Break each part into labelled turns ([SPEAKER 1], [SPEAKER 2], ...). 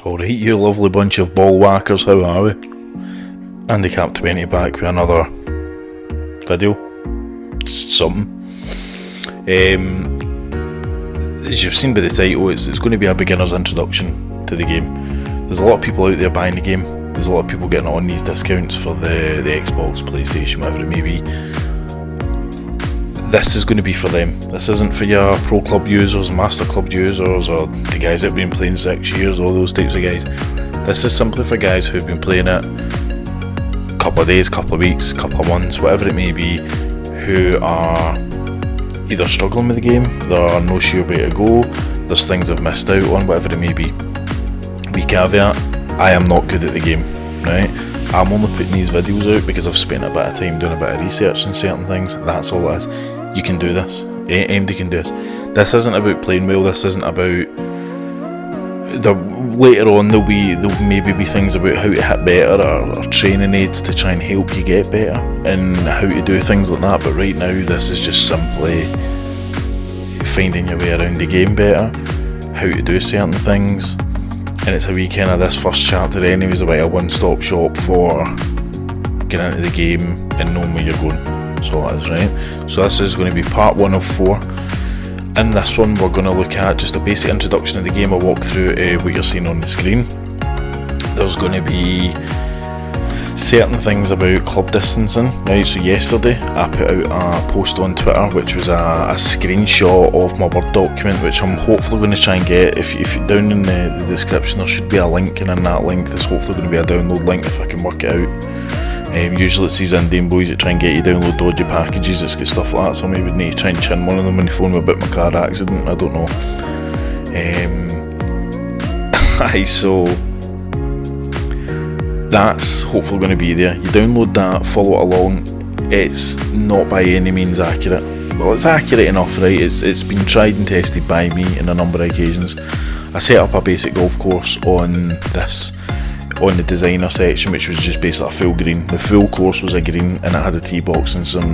[SPEAKER 1] Alright, you lovely bunch of ball whackers, how are we? AndyKapy20 back with another video. Something. As you've seen by the title, it's going to be a beginner's introduction to the game. There's a lot of people out there buying the game. There's a lot of people getting on these discounts for the Xbox, PlayStation, whatever it may be. This is going to be for them. This isn't for your Pro Club users, Master Club users, or the guys that have been playing 6 years, all those types of guys. This is simply for guys who've been playing it a couple of days, couple of weeks, couple of months, whatever it may be, who are either struggling with the game, they're not sure where to go, there's things they've missed out on, whatever it may be. Wee caveat, I am not good at the game, right? I'm only putting these videos out because I've spent a bit of time doing a bit of research on certain things. That's all it is. You can do this. Anybody can do this. This isn't about playing well. This isn't about later on there'll maybe be things about how to hit better or training aids to try and help you get better and how to do things like that. But right now this is just simply finding your way around the game better, how to do certain things. And it's a wee kind of, this first chapter anyways, about a one-stop shop for getting into the game and knowing where you're going. So that is right. So this is going to be part 1 of 4. In this one we're going to look at just a basic introduction of the game. I'll walk through what you're seeing on the screen. There's going to be certain things about club distancing, right? So yesterday I put out a post on Twitter which was a screenshot of my Word document, which I'm hopefully going to try and get. If you down in the description there should be a link, and in that link there's hopefully going to be a download link if I can work it out. Usually it's these Indian boys that try and get you download dodgy packages, it's got stuff like that, so maybe need to try and chin one of them when they phone me about my car accident, I don't know. So that's hopefully going to be there. You download that, follow it along. It's not by any means accurate. Well, it's accurate enough, right? It's been tried and tested by me on a number of occasions. I set up a basic golf course on the designer section, which was just basically a full green. The full course was a green, and it had a tee box and some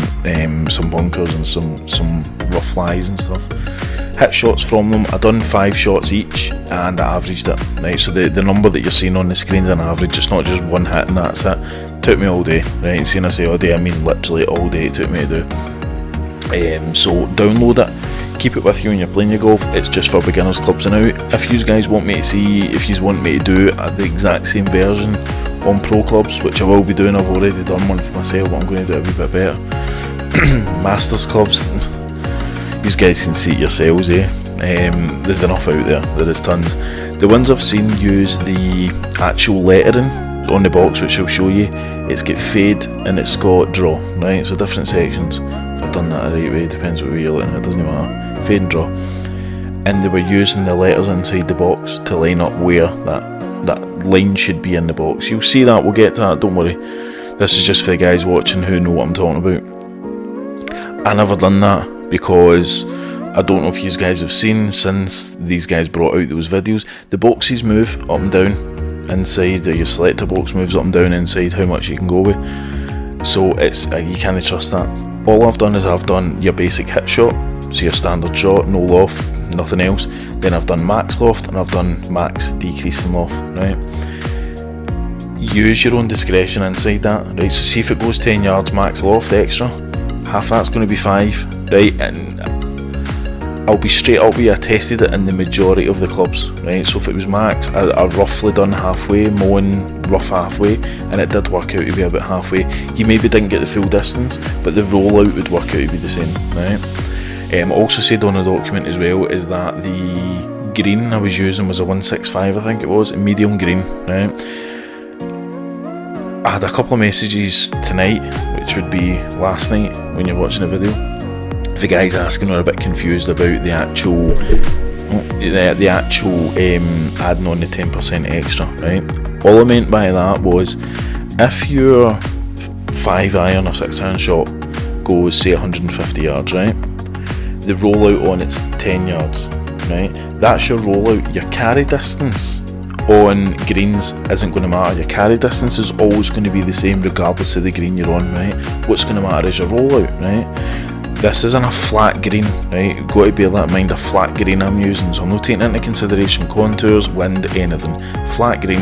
[SPEAKER 1] bunkers and some rough lies and stuff. Hit shots from them. I done 5 shots each, and I averaged it. Right, so the number that you're seeing on the screen is an average. It's not just one hit and that's it. Took me all day. Right, and seeing I say all day, I mean literally all day. It took me to do. So download it. Keep it with you when you're playing your golf. It's just for beginners clubs. And now, if you guys want me to see, if you want me to do the exact same version on pro clubs, which I will be doing, I've already done one for myself, but I'm going to do it a wee bit better. Masters clubs, you guys can see it yourselves, eh? There's enough out there. There is tons. The ones I've seen use the actual lettering on the box, which I'll show you. It's got fade and it's got draw, right? So different sections. If I've done that the right way, depends what way you're looking at, it doesn't matter. Fade and draw. And they were using the letters inside the box to line up where that line should be in the box. You'll see that, we'll get to that, don't worry. This is just for the guys watching who know what I'm talking about. I never done that because I don't know if you guys have seen, since these guys brought out those videos, the boxes move up and down inside, or your selector box moves up and down inside how much you can go with. So it's you can't trust that. All I've done is I've done your basic hit shot, so your standard shot, no loft, nothing else. Then I've done max loft and I've done max decrease in loft, right? Use your own discretion inside that, right? So see if it goes 10 yards max loft extra, half that's going to be 5, right? And I'll be straight up with you, I tested it in the majority of the clubs, right? So if it was max, I roughly done halfway, mowing rough halfway, and it did work out to be about halfway. You maybe didn't get the full distance, but the rollout would work out to be the same, right? Also said on the document as well is that the green I was using was a 165, I think it was, a medium green, right? I had a couple of messages tonight, which would be last night when you're watching the video. The guys asking are a bit confused about the actual adding on the 10% extra, right? All I meant by that was, if your 5-iron or 6-iron shot goes say 150 yards, right? The rollout on it's 10 yards, right? That's your rollout. Your carry distance on greens isn't going to matter. Your carry distance is always going to be the same regardless of the green you're on, right? What's going to matter is your rollout, right? this isn't a flat green, right? You've got to bear that in mind, a flat green I'm using, so I'm not taking into consideration contours, wind, anything. Flat green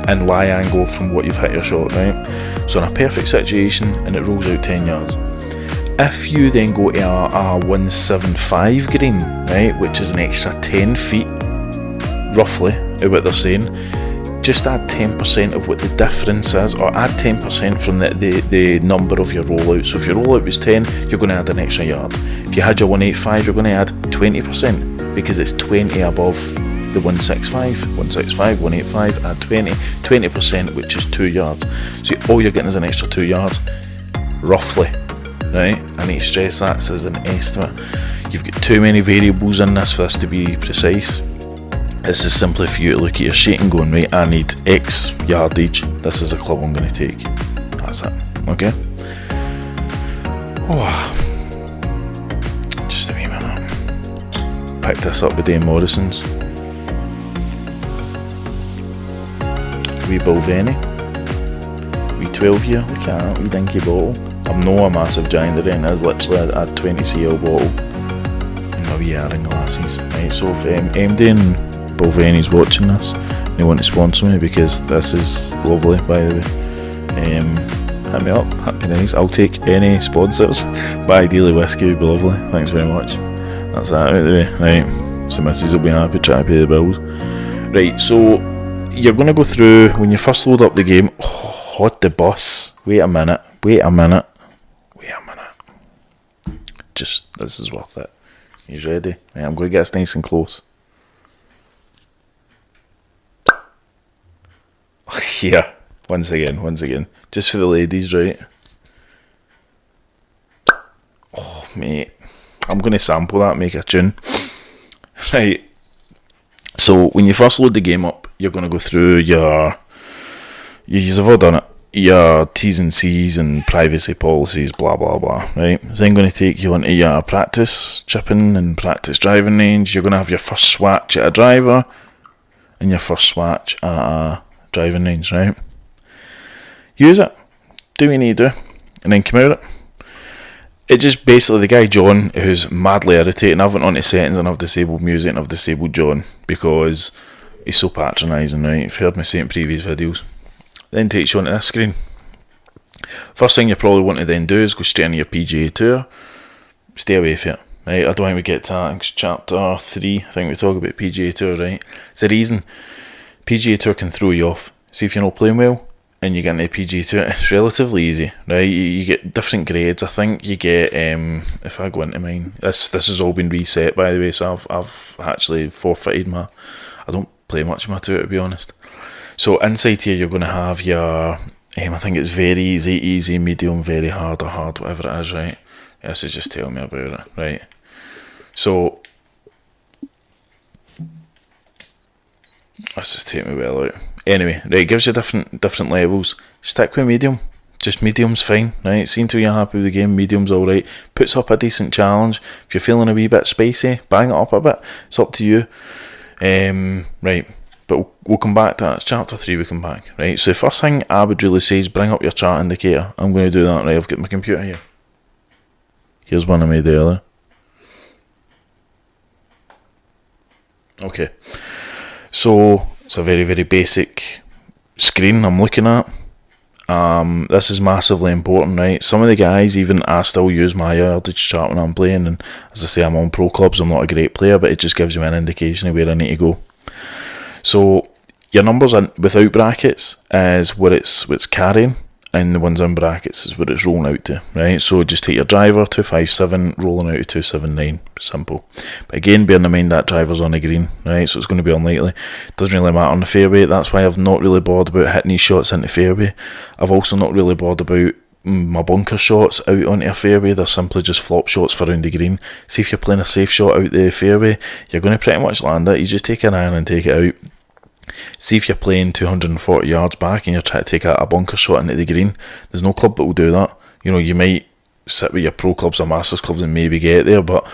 [SPEAKER 1] and lie angle from what you've hit your shot, right? So in a perfect situation, and it rolls out 10 yards. If you then go to a 175 green, right, which is an extra 10 feet, roughly, is what they're saying, just add 10% of what the difference is, or add 10% from the number of your rollout. So if your rollout was 10, you're going to add an extra yard. If you had your 185, you're going to add 20%, because it's 20 above the 165, 185, add 20%, which is 2 yards. So all you're getting is an extra 2 yards, roughly, right? I need to stress that as an estimate. You've got too many variables in this for this to be precise. This is simply for you to look at your sheet and going, right, I need X yardage, this is a club I'm going to take. That's it, okay? Oh, just a wee minute. Picked this up with Dame Morrison's. Wee Bulveni. Wee 12 year, look at that, wee dinky bottle. I'm not a massive giant there, and it is literally a 20cl bottle. And my wee airing glasses. Right, so if MD and Bulveni's watching this, they want to sponsor me, because this is lovely, by the way. Hit me up, happy nice. I'll take any sponsors, but ideally whiskey would be lovely. Thanks very much. That's that out of the way. Right, so missus will be happy trying to pay the bills. Right, so you're going to go through, when you first load up the game, hot the bus. Wait a minute. Just, this is worth it. He's ready. Right, I'm going to get us nice and close. Yeah, once again, just for the ladies, right? Oh, mate, I'm going to sample that, make a tune. Right, so when you first load the game up, you're going to go through you've all done it, your T's and C's and privacy policies, blah blah blah, right? It's then going to take you onto your practice chipping and practice driving range. You're going to have your first swatch at a driver and your first swatch at a driving range, right? Use it, do what you need to do, and then come out it. It just basically, the guy John, who's madly irritating, I've went on to settings and I've disabled music and I've disabled John because he's so patronising, right? You've heard me say in previous videos. Then takes you onto this screen. First thing you probably want to then do is go straight into your PGA Tour. Stay away from it, right? I don't think we get to that. It's chapter 3, I think we talk about PGA Tour, right? It's the reason PGA Tour can throw you off. See, if you're not playing well and you get into PGA Tour, it's relatively easy, right? You get different grades. I think you get, if I go into mine, this has all been reset, by the way, so I've actually forfeited I don't play much of my tour, to be honest. So inside here you're going to have your, I think it's very easy, medium, very hard, or hard, whatever it is, right? Yeah, so just tell me about it, right? So let's just take me well out. Anyway, right, it gives you different levels. Stick with medium. Just medium's fine, right? See until you're happy with the game, medium's alright. Puts up a decent challenge. If you're feeling a wee bit spicy, bang it up a bit. It's up to you. Right, but we'll come back to that. It's chapter 3, we come back. Right, so the first thing I would really say is bring up your chart indicator. I'm going to do that, right? I've got my computer here. Here's one I made earlier. Okay, so it's a very, very basic screen I'm looking at. This is massively important, right? Some of the guys, even I still use my Yardage chart when I'm playing, and as I say, I'm on pro clubs, I'm not a great player, but it just gives me an indication of where I need to go. So your numbers without brackets is what it's carrying, and the ones in brackets is what it's rolling out to, right? So just take your driver, 257, rolling out to 279, simple. But again, bearing in mind that driver's on the green, right? So it's going to be unlikely. Doesn't really matter on the fairway. That's why I've not really bothered about hitting these shots into fairway. I've also not really bothered about my bunker shots out onto a fairway. They're simply just flop shots for around the green. See, if you're playing a safe shot out the fairway, you're going to pretty much land it. You just take an iron and take it out. See, if you're playing 240 yards back and you're trying to take a bunker shot into the green, there's no club that will do that. You know, you might sit with your pro clubs or masters clubs and maybe get there, but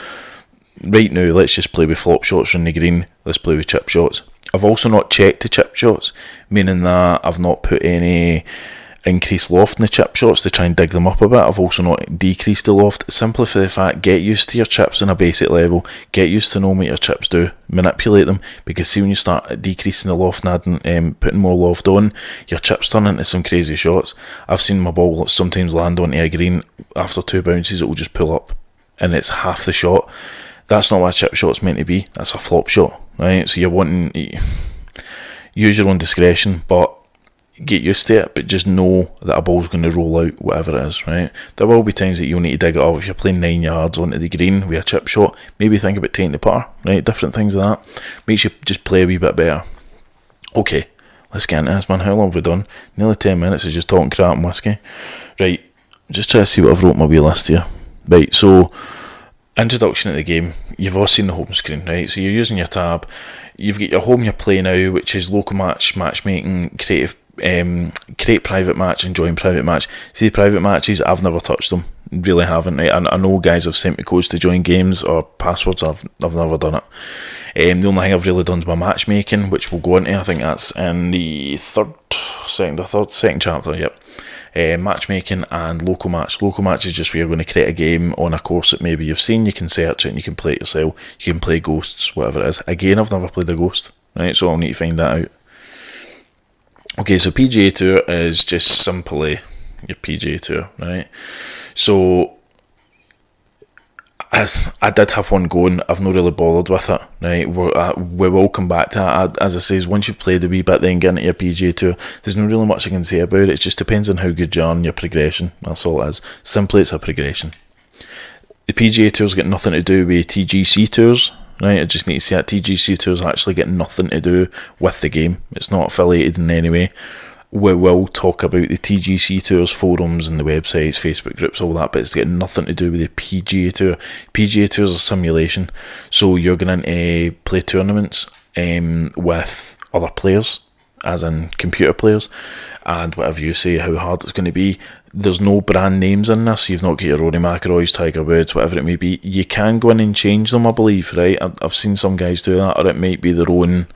[SPEAKER 1] right now, let's just play with flop shots on the green. Let's play with chip shots. I've also not checked the chip shots, meaning that I've not put any increase loft in the chip shots to try and dig them up a bit. I've also not decreased the loft, simply for the fact, get used to your chips on a basic level, get used to knowing what your chips do, manipulate them, because see, when you start decreasing the loft and adding, putting more loft on, your chips turn into some crazy shots. I've seen my ball sometimes land onto a green, after 2 bounces it will just pull up, and it's half the shot. That's not what a chip shot's meant to be, that's a flop shot, right? So you're wanting, use your own discretion, but get used to it, but just know that a ball's going to roll out whatever it is, right? There will be times that you'll need to dig it up. If you're playing 9 yards onto the green with a chip shot, maybe think about taking the putter, right? Different things like that makes you just play a wee bit better. Okay, let's get into this, man. How long have we done? Nearly 10 minutes of just talking crap and whiskey. Right, just try to see what I've wrote on my wee list here. Right, so introduction to the game. You've all seen the home screen, right? So you're using your tab. You've got your home, your play now, which is local match, matchmaking, create private match and join private match. See, the private matches, I've never touched them, really haven't, right? I know guys have sent me codes to join games or passwords. I've never done it. The only thing I've really done is my matchmaking, which we'll go into. I think that's in the second chapter. Yep. Matchmaking and local match. Local match is just where you're going to create a game on a course that maybe you've seen. You can search it and you can play it yourself. You can play ghosts, whatever it is. Again, I've never played a ghost, right? So I'll need to find that out. Okay, so PGA Tour is just simply your PGA Tour, right? So I did have one going. I've not really bothered with it, right? We will come back to that. As I say, once you've played a wee bit, then get into your PGA Tour. There's not really much I can say about it. It just depends on how good you are in your progression. That's all it is. Simply, it's a progression. The PGA Tour's got nothing to do with TGC Tours. Right, I just need to say that TGC Tours actually get nothing to do with the game. It's not affiliated in any way. We will talk about the TGC Tours forums and the websites, Facebook groups, all that, but it's got nothing to do with the PGA Tour. PGA Tour is a simulation, so you're going to play tournaments with other players, as in computer players, and whatever you say, how hard it's going to be. There's no brand names in this. You've not got your Rory McIlroys, Tiger Woods, whatever it may be. You can go in and change them, I believe, right? I've seen some guys do that, or it might be their own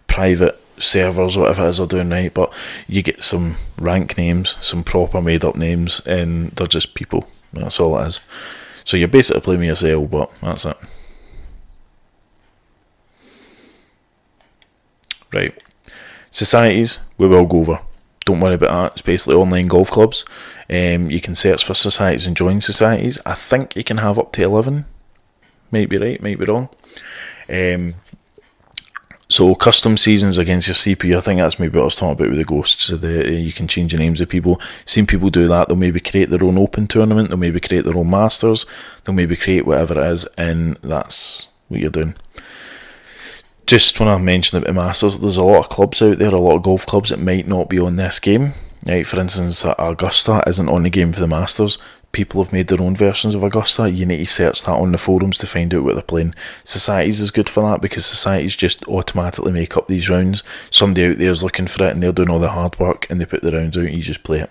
[SPEAKER 1] private servers, whatever it is they're doing, right? But you get some rank names, some proper made up names, and they're just people. That's all it is. So you're basically playing with yourself, but that's it. Right. Societies, we will go over. Don't worry about that. It's basically online golf clubs. You can search for societies and join societies. I think you can have up to 11. Might be right, might be wrong. So custom seasons against your CPU, I think that's maybe what I was talking about with the ghosts. So you can change the names of people. Seen people do that. They'll maybe create their own open tournament. They'll maybe create their own masters. They'll maybe create whatever it is, and that's what you're doing. Just when I mentioned about the Masters, there's a lot of clubs out there, a lot of golf clubs that might not be on this game. Right, for instance, Augusta isn't on the game for the Masters. People have made their own versions of Augusta. You need to search that on the forums to find out what they're playing. Societies is good for that, because societies just automatically make up these rounds. Somebody out there is looking for it and they're doing all the hard work and they put the rounds out and you just play it.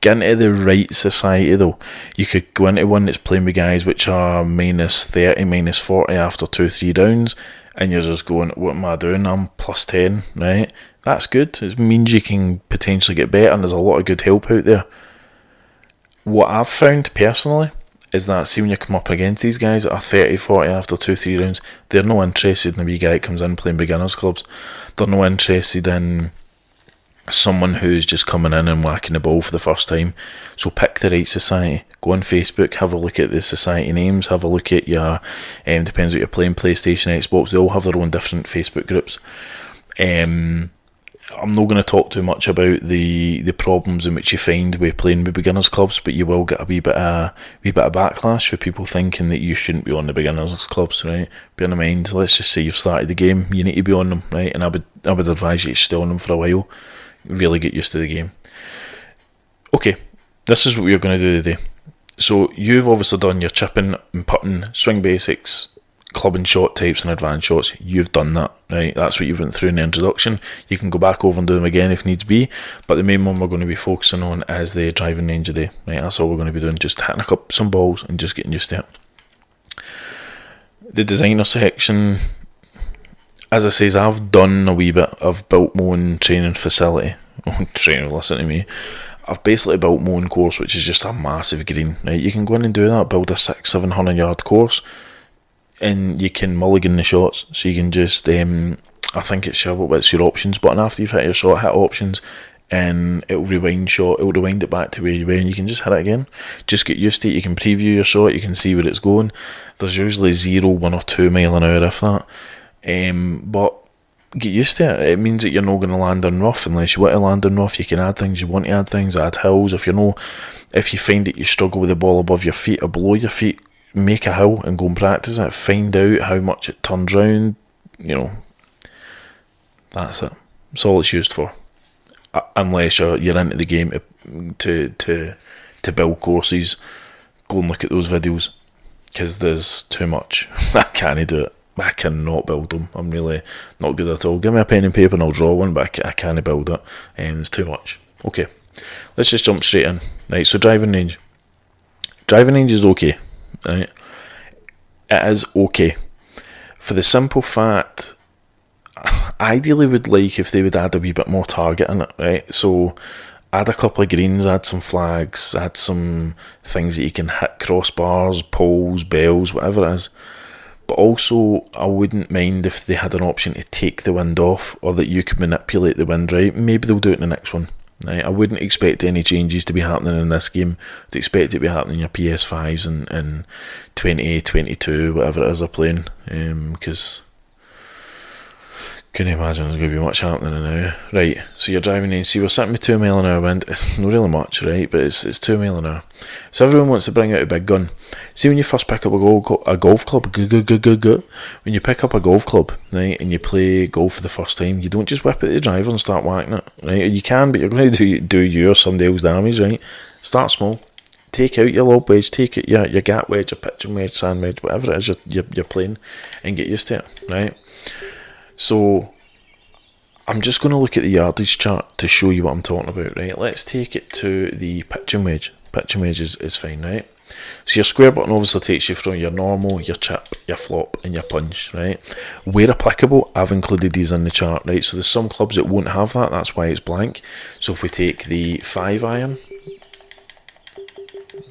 [SPEAKER 1] Get into the right society though. You could go into one that's playing with guys which are minus 30, minus 40 after 2-3 rounds, and you're just going, what am I doing? I'm plus 10, right? That's good. It means you can potentially get better, and there's a lot of good help out there. What I've found personally is that, see, when you come up against these guys that are 30, 40 after 2-3 rounds, they're not interested in a wee guy that comes in playing beginners clubs. They're not interested in someone who's just coming in and whacking the ball for the first time. So pick the right society. Go on Facebook, have a look at the society names, have a look at your, depends what you're playing, PlayStation, Xbox, they all have their own different Facebook groups. I'm not going to talk too much about the problems in which you find with playing with beginners clubs, but you will get a wee bit of backlash for people thinking that you shouldn't be on the beginners clubs, right? Bear in mind, let's just say you've started the game, you need to be on them, right? And I would advise you to stay on them for a while, really get used to the game. Okay, this is what we're going to do today. So you've obviously done your chipping and putting, swing basics, club and shot types and advanced shots. You've done that, right? That's what you went through in the introduction. You can go back over and do them again if needs be, but the main one we're going to be focusing on is the driving range today, right? That's all we're going to be doing, just hitting some balls and just getting used to it. The designer section, as I says, I've done a wee bit. I've built my own training facility. Trainer, listen to me. I've basically built my own course, which is just a massive green, right? You can go in and do that, build a 600-700 yard course, and you can mulligan the shots. So you can just, I think it's your options button. After you've hit your shot, hit options, and it'll rewind it back to where you were, and you can just hit it again. Just get used to it. You can preview your shot, you can see where it's going. There's usually 0, 1 or 2 mile an hour, if that. But get used to it. It means that you're not going to land on rough unless you want to land on rough. You can add things, you want to add things, add hills. If you find that you struggle with the ball above your feet or below your feet, make a hill and go and practice it. Find out how much it turns round. That's it. That's all it's used for. Unless you're into the game to build courses, go and look at those videos, because there's too much. I can't do it. I cannot build them. I'm really not good at all. Give me a pen and paper and I'll draw one, but I can't build it. It's too much. Okay, let's just jump straight in. Right, so driving range. Driving range is okay. Right, it is okay. For the simple fact, ideally would like if they would add a wee bit more target in it, right? So add a couple of greens, add some flags, add some things that you can hit, crossbars, poles, bells, whatever it is. But also, I wouldn't mind if they had an option to take the wind off, or that you could manipulate the wind, right? Maybe they'll do it in the next one. Right? I wouldn't expect any changes to be happening in this game. I'd expect it to be happening in your PS5s and 2022, whatever it is they're playing, because couldn't imagine there's going to be much happening now. Right, so you're driving in, see we're sitting with 2 mile an hour wind. It's not really much, right, but it's 2 mile an hour. So everyone wants to bring out a big gun. See, when you first pick up a golf club, when you pick up a golf club, right, and you play golf for the first time, you don't just whip it at the driver and start whacking it, right? You can, but you're going to do you or somebody else damage, right? Start small. Take out your lob wedge, take out your gap wedge, your pitching wedge, sand wedge, whatever it is you're playing, and get used to it, right? So I'm just going to look at the yardage chart to show you what I'm talking about, right? Let's take it to the pitching wedge. Pitching wedge is fine, right? So your square button obviously takes you from your normal, your chip, your flop, and your punch, right? Where applicable, I've included these in the chart, right? So there's some clubs that won't have that, that's why it's blank. So if we take the 5-iron,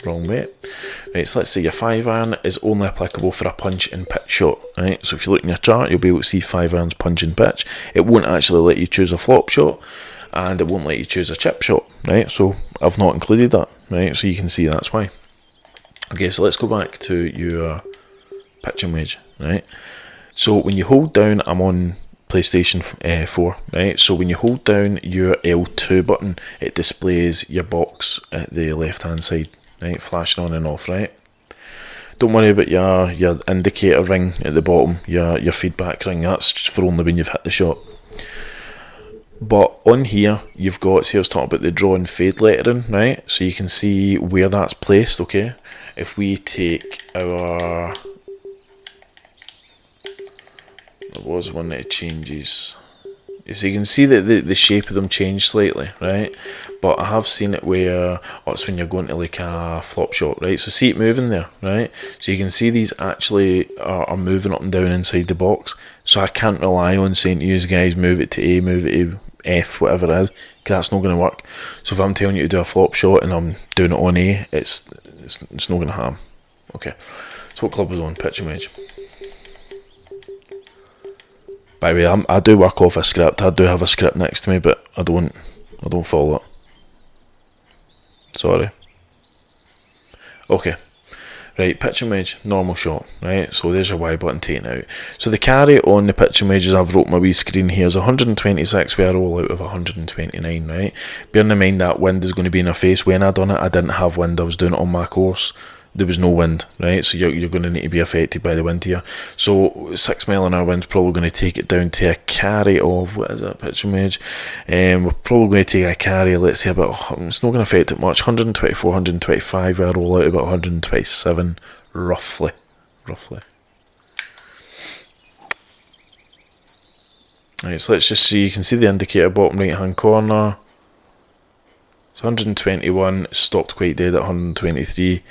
[SPEAKER 1] wrong way. Right, so let's say your 5-iron is only applicable for a punch and pitch shot, right? So if you look in your chart, you'll be able to see 5-irons punch and pitch. It won't actually let you choose a flop shot, and it won't let you choose a chip shot, right? So I've not included that, right? So you can see that's why. Okay, so let's go back to your pitching wedge, right? So when you hold down, I'm on PlayStation 4, right? So when you hold down your L2 button, it displays your box at the left hand side, right, flashing on and off, right? Don't worry about your indicator ring at the bottom, your feedback ring. That's just for only when you've hit the shot. But on here, you've got, see I was talking about the draw and fade lettering, right? So you can see where that's placed, okay? If we take our, there was one that changes. So you can see that the shape of them change slightly, right? But I have seen it where, it's when you're going to like a flop shot, right? So see it moving there, right? So you can see these actually are moving up and down inside the box. So I can't rely on saying to you guys, move it to A, move it to F, whatever it is, because that's not going to work. So if I'm telling you to do a flop shot and I'm doing it on A, it's not going to happen. Okay, so what club was on? Pitching wedge. By the way, I do work off a script. I do have a script next to me, but I don't follow it. Sorry. Okay. Right, pitching wedge, normal shot, right? So there's your Y button taken out. So the carry on the pitching wedges, I've wrote my wee screen here, is 126 with a roll out of 129, right? Bearing in mind that wind is going to be in our face. When I done it, I didn't have wind. I was doing it on my course. There was no wind, right? So you're going to need to be affected by the wind here. So 6 mile an hour wind's probably going to take it down to a carry of, what is that, pitching wedge? We're probably going to take a carry, let's say about, it's not going to affect it much, 124, 125, I roll out about 127, roughly. Right, so let's just see, you can see the indicator bottom right hand corner. It's 121, stopped quite dead at 123.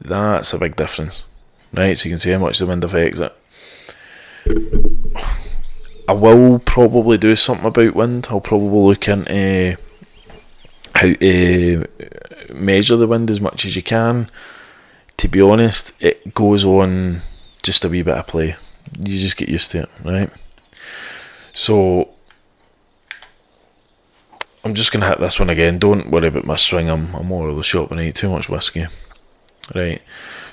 [SPEAKER 1] That's a big difference, right? So you can see how much the wind affects it. I will probably do something about wind. I'll probably look into how to measure the wind as much as you can. To be honest, it goes on just a wee bit of play. You just get used to it, right? So I'm just going to hit this one again. Don't worry about my swing. I'm all over the shop and I eat too much whiskey. Right.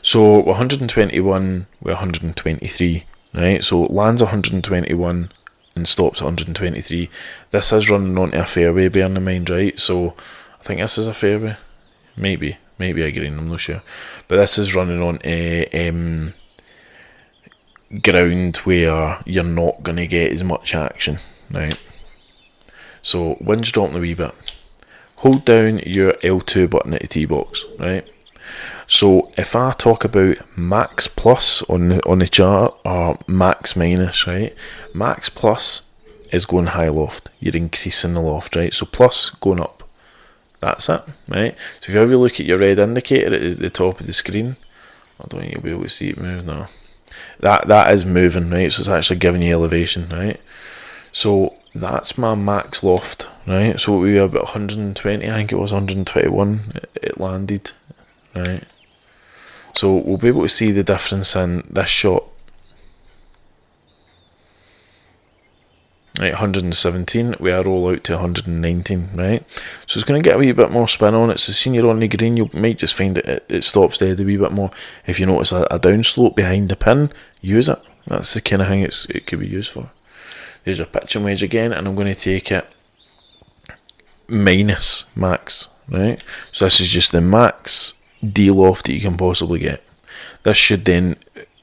[SPEAKER 1] So 121 with 123. Right. So it lands 121 and stops at 123. This is running onto a fairway, bearing in mind, right? So I think this is a fairway. Maybe a green, I'm not sure. But this is running on a ground where you're not going to get as much action, right? So wind's dropping a wee bit. Hold down your L2 button at the tee box, right? So if I talk about max plus on the chart, or max minus, right? Max plus is going high loft. You're increasing the loft, right? So plus going up. That's it, right? So if you ever look at your red indicator at the top of the screen, I don't think you'll be able to see it move now. That is moving, right? So it's actually giving you elevation, right? So that's my max loft, right? So we were about 120, I think it was 121 it landed, right? So we'll be able to see the difference in this shot. Right, 117, we are roll out to 119, right? So it's going to get a wee bit more spin on it. So seeing you're on the green, you might just find it stops dead a wee bit more. If you notice a downslope behind the pin, use it. That's the kind of thing it could be used for. There's your pitching wedge again, and I'm going to take it minus max, right? So this is just the max D-loft that you can possibly get. This should then,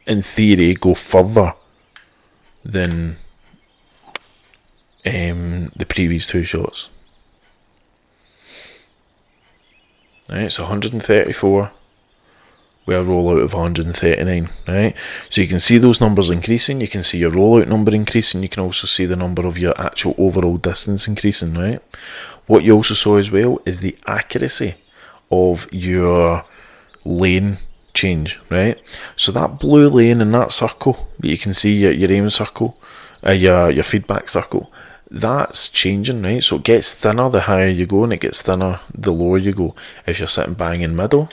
[SPEAKER 1] in theory, go further than the previous two shots. Right, so 134, we have rollout of 139, right? So you can see those numbers increasing, you can see your rollout number increasing, you can also see the number of your actual overall distance increasing, right? What you also saw as well is the accuracy of your lane change, right? So that blue lane in that circle that you can see, your aim circle, your feedback circle, that's changing, right? So it gets thinner the higher you go, and it gets thinner the lower you go. If you're sitting bang in middle,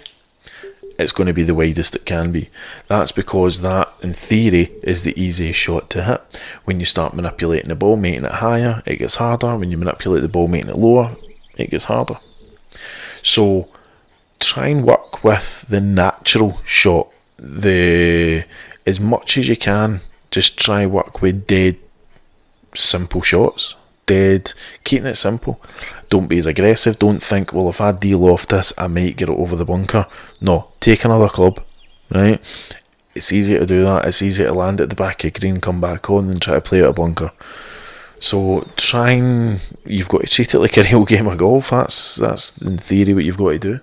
[SPEAKER 1] it's going to be the widest it can be. That's because that, in theory, is the easiest shot to hit. When you start manipulating the ball, making it higher, it gets harder. When you manipulate the ball, making it lower, it gets harder. So try and work with the natural shot. As much as you can, just try work with dead simple shots. Keeping it simple. Don't be as aggressive. Don't think, well, if I de-loft this, I might get it over the bunker. No, take another club, right? It's easier to do that. It's easier to land at the back of green, come back on, than try to play at a bunker. So you've got to treat it like a real game of golf. That's in theory what you've got to do.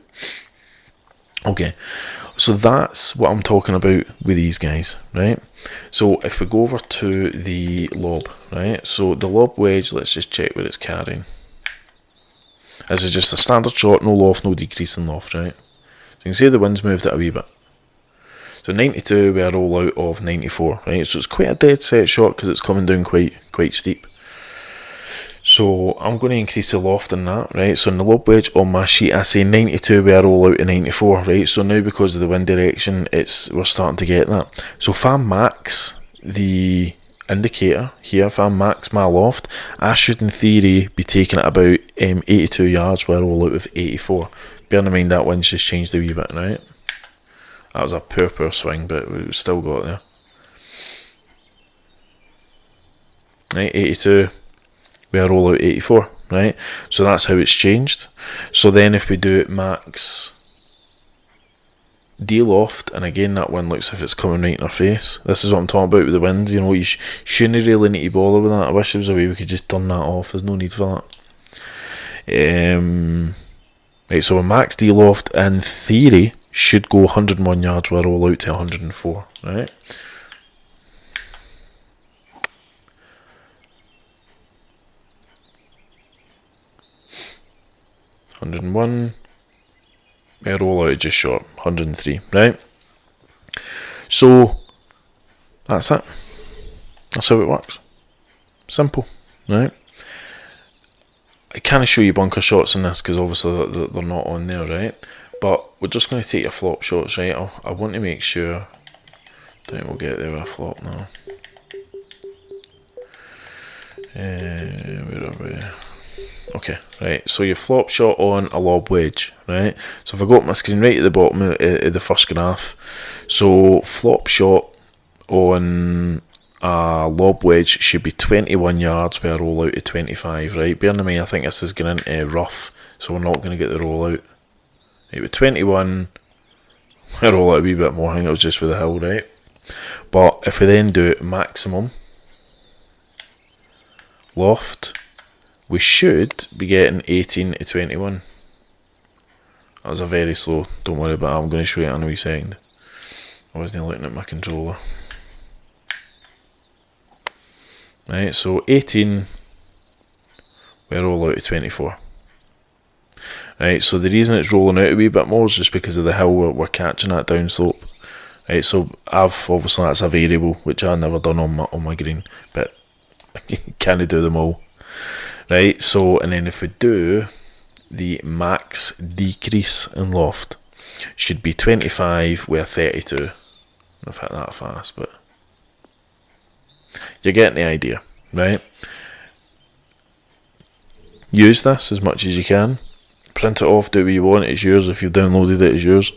[SPEAKER 1] Okay, so that's what I'm talking about with these guys, right? So if we go over to the lob, right? So the lob wedge, let's just check what it's carrying. This is just a standard shot, no loft, no decrease in loft, right? So you can see the wind's moved it a wee bit. So 92, we are roll out of 94, right? So it's quite a dead set shot because it's coming down quite steep. So I'm going to increase the loft in that, right? So in the lob wedge on my sheet, I say 92, we are roll out to 94, right? So now because of the wind direction, we're starting to get that. So if I max the indicator here, if I max my loft, I should in theory be taking it about 82 yards, where I roll out of 84. Bearing in mind that wind's just changed a wee bit, right? That was a poor swing, but we still got there. Right, 82. We are roll out 84, right? So that's how it's changed. So then if we do max D-loft, and again that wind looks as if it's coming right in our face. This is what I'm talking about with the wind. You know, you shouldn't really need to bother with that. I wish there was a way we could just turn that off. There's no need for that. Right, so a max D-loft in theory should go 101 yards, where I roll out to 104, right? $101, I roll out just short, 103, right? So that's it. That's how it works. Simple, right? I can't show you bunker shots in this because obviously they're not on there, right? But we're just going to take your flop shots, right? I want to make sure. Then we'll get there with a flop now. Where are we? Okay, right. So your flop shot on a lob wedge, right? So if I go up my screen right at the bottom of the first graph, so flop shot on a lob wedge should be 21 yards with a roll out to 25, right? Bear in mind, I think this is going into rough, so we're not going to get the roll out. Right, with 21, I roll out a wee bit more. I think it was just with the hill, right? But if we then do maximum loft, we should be getting 18 to 21. That was a very slow. Don't worry about it. I'm going to show you it in a wee second. I wasn't looking at my controller. Right, so 18, we roll out to 24. Right, so the reason it's rolling out a wee bit more is just because of the hill we're catching that down slope. Right, so obviously that's a variable which I've never done on my green, but I can't do them all. Right, so and then if we do the max decrease in loft, should be 25 with a 32. I don't know if I hit that fast, but you're getting the idea, right? Use this as much as you can. Print it off, do what you want, it's yours. If you've downloaded it, it's yours.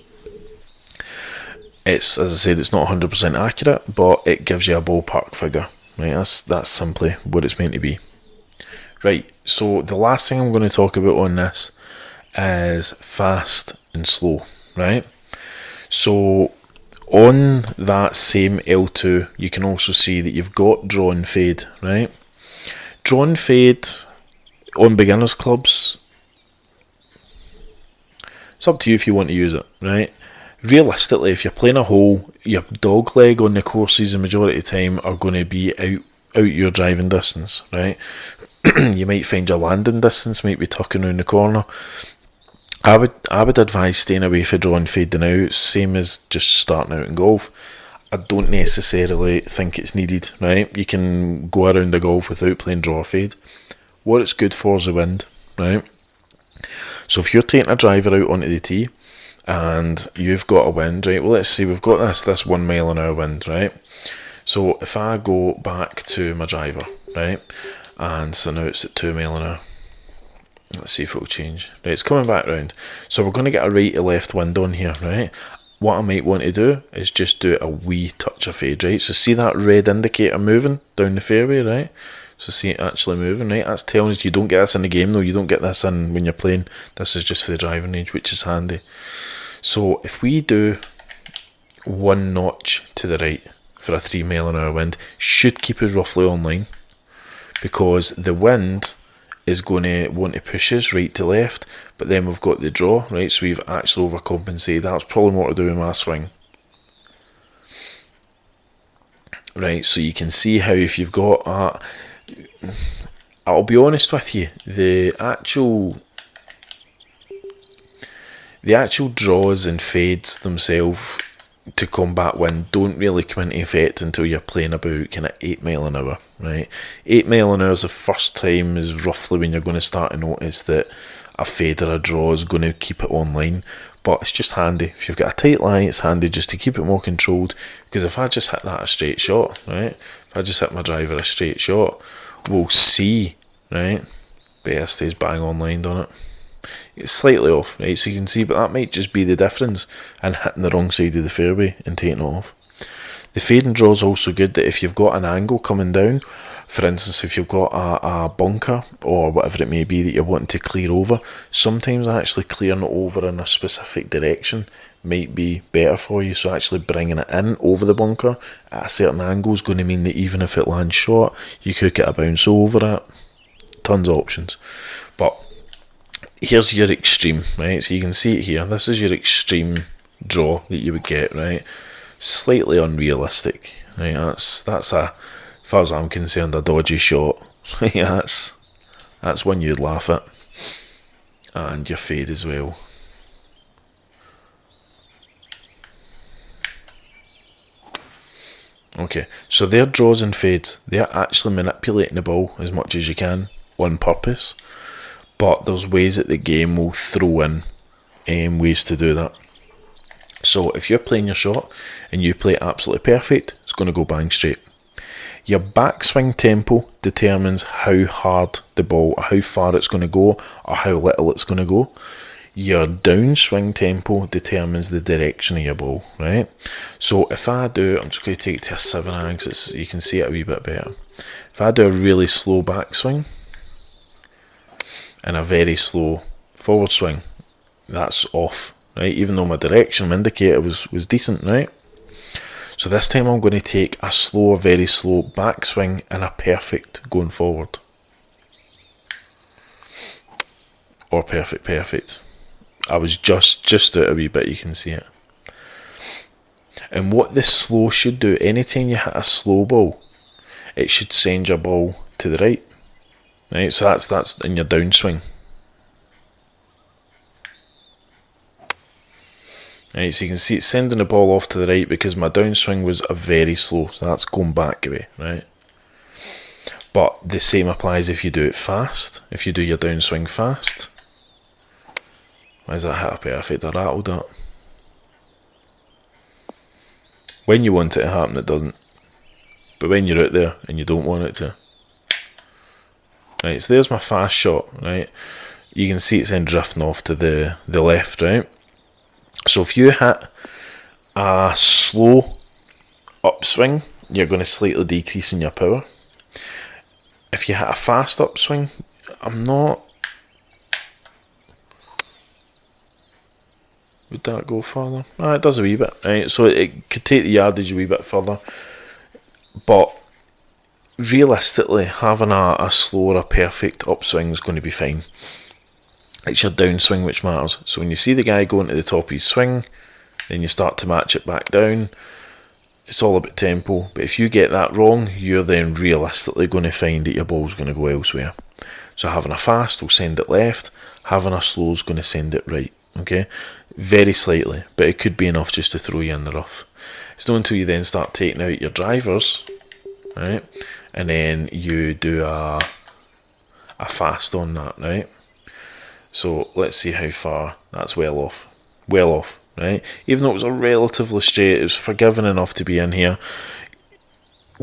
[SPEAKER 1] It's, as I said, it's not 100% accurate, but it gives you a ballpark figure, right? That's simply what it's meant to be. Right, so the last thing I'm going to talk about on this is fast and slow, right? So on that same L2, you can also see that you've got draw and fade, right? Draw and fade on beginners clubs, it's up to you if you want to use it, right? Realistically, if you're playing a hole, your dog leg on the courses the majority of the time are going to be out your driving distance, right? You might find your landing distance might be tucking around the corner. I would advise staying away from draw and fade now, same as just starting out in golf. I don't necessarily think it's needed, right? You can go around the golf without playing draw or fade. What it's good for is the wind, right? So if you're taking a driver out onto the tee and you've got a wind, right? Well, let's say we've got this 1 mile an hour wind, right? So if I go back to my driver, right? And so now it's at 2 mile an hour. Let's see if it'll change. Right, it's coming back round. So we're going to get a right to left wind on here, right? What I might want to do is just do a wee touch of fade, right? So see that red indicator moving down the fairway, right? So see it actually moving, right? That's telling us you don't get this in the game though. You don't get this in when you're playing. This is just for the driving range, which is handy. So if we do 1 notch to the right for a 3 mile an hour wind, should keep us roughly on line, because the wind is going to want to push us right to left, but then we've got the draw, right? So we've actually overcompensated. That's probably more to do with my swing. Right, so you can see how if you've got I'll be honest with you, the actual draws and fades themselves to combat wind don't really come into effect until you're playing about kind of 8 mile an hour, right? 8 mile an hour is the first time is roughly when you're going to start to notice that a fade or a draw is going to keep it online. But it's just handy. If you've got a tight line, it's handy just to keep it more controlled, because if I just hit that a straight shot, right? If I just hit my driver a straight shot, we'll see, right? But yeah, it stays bang on line, don't it? It's slightly off, right? So you can see, but that might just be the difference in hitting the wrong side of the fairway and taking it off. The fade and draw is also good that if you've got an angle coming down, for instance, if you've got a bunker or whatever it may be that you're wanting to clear over, sometimes actually clearing it over in a specific direction might be better for you. So actually bringing it in over the bunker at a certain angle is going to mean that even if it lands short, you could get a bounce over it. Tons of options. But here's your extreme, right? So you can see it here. This is your extreme draw that you would get, right? Slightly unrealistic, right? That's a, as far as I'm concerned, a dodgy shot. Yeah, that's one you'd laugh at. And your fade as well. Okay, so their draws and fades, they're actually manipulating the ball as much as you can on purpose. but there's ways that the game will throw in ways to do that. So if you're playing your shot and you play absolutely perfect, it's going to go bang straight. Your backswing tempo determines how hard the ball, or how far it's going to go, or how little it's going to go. Your downswing tempo determines the direction of your ball, right? So if I do, I'm just going to take it to a 7 iron because you can see it a wee bit better. If I do a really slow backswing and a very slow forward swing, that's off, right? Even though my direction indicator was decent, right? So this time I'm going to take a slow, very slow backswing and a perfect going forward. Or perfect. I was just out a wee bit, you can see it. And what this slow should do, anytime you hit a slow ball, it should send your ball to the right. Right, so that's in your downswing. Right, so you can see it's sending the ball off to the right because my downswing was a very slow, so that's going back away, right? But the same applies if you do it fast. If you do your downswing fast, why is that hit a perfect? I rattled that. When you want it to happen, it doesn't. But when you're out there and you don't want it to. Right, so there's my fast shot, right? You can see it's then drifting off to the left, right? So if you hit a slow upswing, you're going to slightly decrease in your power. If you hit a fast upswing, would that go further? It does a wee bit, right? So it could take the yardage a wee bit further. But realistically, having a slower, perfect upswing is going to be fine. It's your downswing which matters. So when you see the guy going to the top of his swing, then you start to match it back down. It's all about tempo. But if you get that wrong, you're then realistically going to find that your ball's going to go elsewhere. So having a fast will send it left. Having a slow is going to send it right. Okay? Very slightly. But it could be enough just to throw you in the rough. It's not until you then start taking out your drivers, right? And then you do a fast on that, right? So let's see how far. That's well off, right? Even though it was a relatively straight, it was forgiving enough to be in here.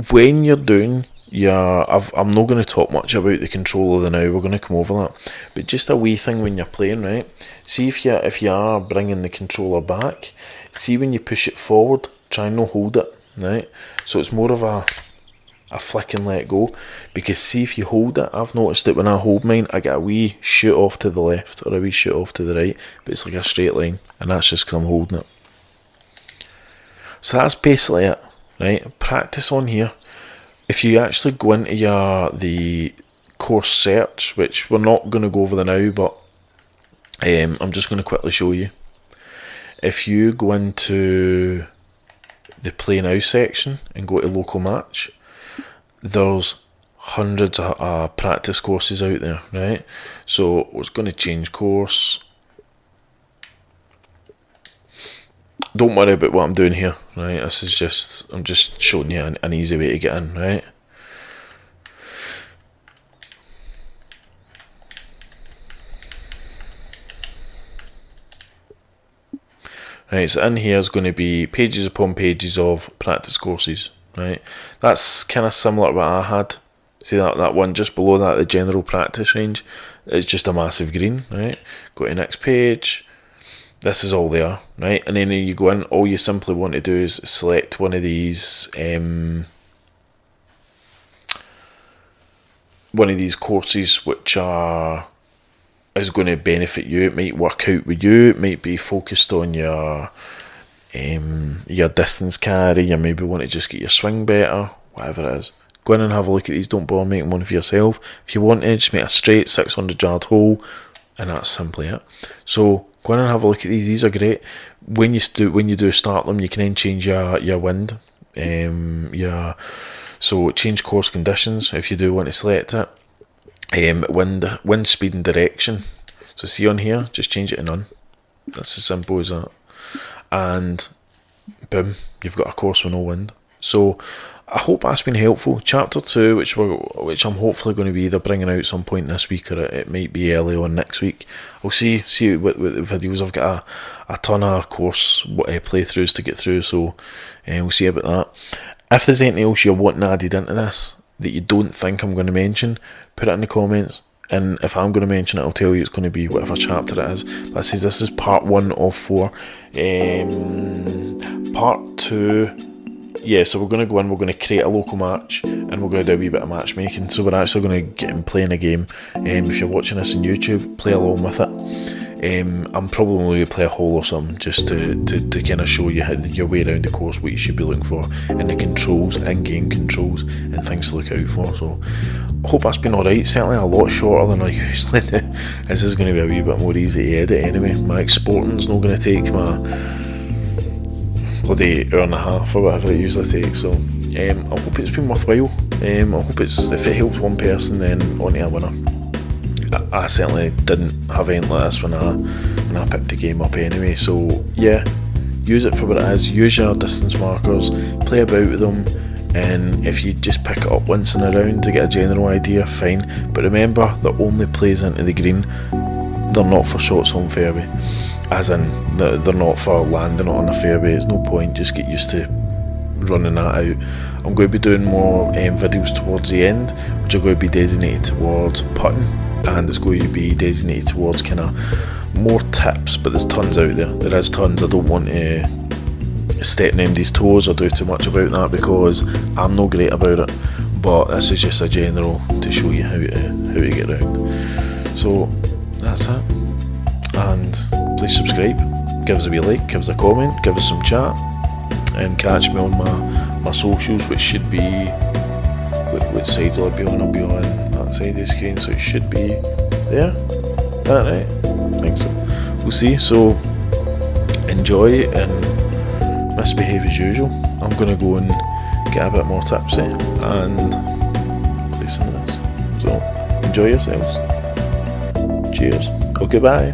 [SPEAKER 1] When you're doing I'm not going to talk much about the control of the now. We're going to come over that, but just a wee thing when you're playing, right? See if you are bringing the controller back. See when you push it forward, try and not hold it, right? So it's more of a flick and let go, because see if you hold it, I've noticed that when I hold mine, I get a wee shoot off to the left or a wee shoot off to the right, but it's like a straight line, and that's just because I'm holding it. So that's basically it, right? Practice on here. If you actually go into the course search, which we're not going to go over the now, but I'm just going to quickly show you. If you go into the play now section and go to local match, there's hundreds of practice courses out there, right? So we're going to change course. Don't worry about what I'm doing here, right? This is just, I'm just showing you an easy way to get in, right? Right, so in here is going to be pages upon pages of practice courses, right? That's kind of similar to what I had. See that one just below that, the general practice range, it's just a massive green, right? Go to next page. This is all there, right? And then you go in, all you simply want to do is select one of these courses which is going to benefit you. It might work out with you, it might be focused on your distance carry, you maybe want to just get your swing better, whatever it is. Go in and have a look at these, don't bother making one for yourself. If you want to, just make a straight 600 yard hole, and that's simply it. So go in and have a look at these are great. When you do start them, you can then change your wind, so change course conditions if you do want to select it. Wind speed and direction. So see on here, just change it to none. That's as simple as that. And boom, you've got a course with no wind. So I hope that's been helpful. Chapter 2, which I'm hopefully going to be either bringing out some point this week, or it might be early on next week. I'll see what the videos. I've got a ton of course playthroughs to get through, so we'll see about that. If there's anything else you're wanting added into this that you don't think I'm going to mention, put it in the comments. And if I'm going to mention it, I'll tell you it's going to be whatever chapter it is. But this is part 1 of 4. Part 2, yeah, so we're going to go in, we're going to create a local match, and we're going to do a wee bit of matchmaking. So we're actually going to get in playing a game. If you're watching this on YouTube, play along with it. I'm probably going to play a hole or something, just to kind of show you how your way around the course, what you should be looking for, and the controls, in-game controls, and things to look out for. So I hope that's been alright. Certainly a lot shorter than I usually do. This is going to be a wee bit more easy to edit anyway. My exporting's not going to take my bloody hour and a half or whatever it usually takes. So I hope it's been worthwhile. I hope if it helps one person, then on to a winner. I certainly didn't have anything like this when I picked the game up anyway. So yeah, use it for what it is. Use your distance markers, play about with them, and if you just pick it up once in a round to get a general idea, fine. But remember, that only plays into the green. They're not for shots on fairway, as in they're not for landing it on a fairway. It's no point. Just get used to running that out. I'm going to be doing more videos towards the end, which are going to be designated towards putting, and it's going to be designated towards kind of more tips. But there's tons out there. There is tons. I don't want to step on anybody's toes or do too much about that, because I'm not great about it. But this is just a general to show you how to get around. So that's it. And please subscribe, give us a wee like, give us a comment, give us some chat, and catch me on my socials, which should be, which side will I be on? I'll be on that side of the screen, so it should be there. That right? I think so. We'll see. So enjoy and misbehave as usual. I'm going to go and get a bit more tipsy and play some of this. So enjoy yourselves. Cheers. Or goodbye.